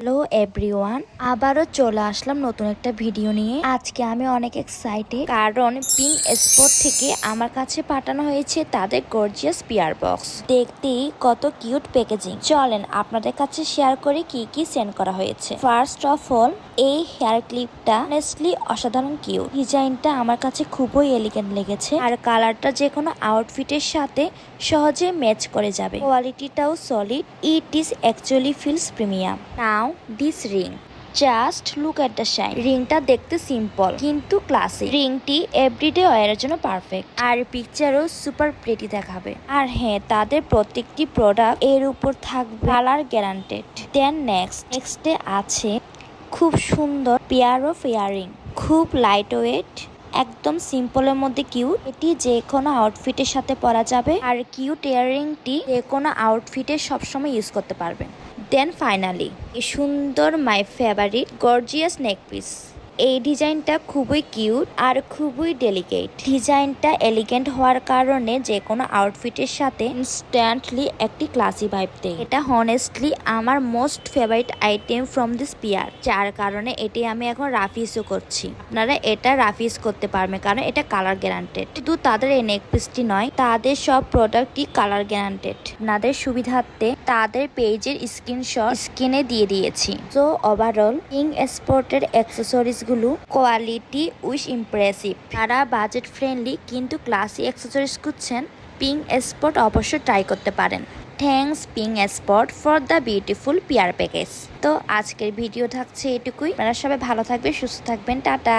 Hello everyone, আবারও চলে আসলাম নতুন একটা ভিডিও নিয়ে। আজকে আমি অনেক এক্সাইটেড কারণ পিঙ্ক স্পট থেকে আমার কাছে পাঠানো হয়েছে তাদের গর্জিয়াস পিয়ার বক্স। দেখতেই কত কিউট প্যাকেজিং। চলেন আপনাদের কাছে শেয়ার করে কি কি সেন্ড করা হয়েছে। ফার্স্ট অফ অল, এই হেয়ার ক্লিপটা অনেস্টলি অসাধারণ কিউট। ডিজাইনটা আমার কাছে খুবই এলিগেন্ট লেগেছে আর কালারটা যে কোনো আউটফিটের সাথে সহজে ম্যাচ করে যাবে। কোয়ালিটিটাও solid. It is actually feels premium. Now this ring, just look at the shine. রিংটা দেখতে সিম্পল কিন্তু ক্লাসিক। রিংটি এভরিডে ওয়ারের জন্য পারফেক্ট আর পিকচারও সুপার প্রিটি দেখাবে। আর হ্যাঁ, তাদের প্রত্যেকটি প্রোডাক্ট এর উপর থাকবে কালার গ্যারান্টেড। দেন নেক্সটে আছে খুব সুন্দর পেয়ার অফ ইয়ারিং, খুব লাইট ওয়েট, একদম সিম্পলের মধ্যে কিউট। এটি যে কোনো আউটফিটের সাথে পরা যাবে আর কিউট ইয়াররিংটি যে কোনো আউটফিটে সবসময় ইউজ করতে পারবেন। দেন ফাইনালি এই সুন্দর মাই ফেভারিট গর্জিয়াস নেকপিস। এই ডিজাইনটা খুবই কিউট আর খুবই ডেলিকেট। ডিজাইনটা এলিগেন্ট হওয়ার কারণে যে কোনো আউটফিটের সাথে ইনস্ট্যান্টলি একটি ক্লাসি ভাইব দেয়। এটা হনেস্টলি আমার most favourite item from this pair, যার কারণে এটি আমি এখন রাফ ইউজও করছি। আপনারা এটা রাফ ইউজ করতে পারবেন কারণ এটা কালার গ্যারান্টেড। শুধু তাদের এই নেকপিসটি নয়, তাদের সব প্রোডাক্টই কালার গ্যারান্টেড। আপনাদের সুবিধার্থে তাদের পেজের স্ক্রিনশট স্ক্রিনে দিয়ে দিয়েছি। সো ওভারঅল পিঙ্ক স্পটের অ্যাক্সেসরিজ কোয়ালিটি উইশ ইমপ্রেসিভ। তারা বাজেট ফ্রেন্ডলি কিন্তু ক্লাসি অ্যাক্সেসরিজ খুঁজছেন, পিঙ্ক স্পট অবশ্যই ট্রাই করতে পারেন। Thanks pink spot for the beautiful pair package. তো আজকের ভিডিও থাকছে এটুকুই। আপনারা সবাই ভালো থাকবেন, সুস্থ থাকবেন, টাটা।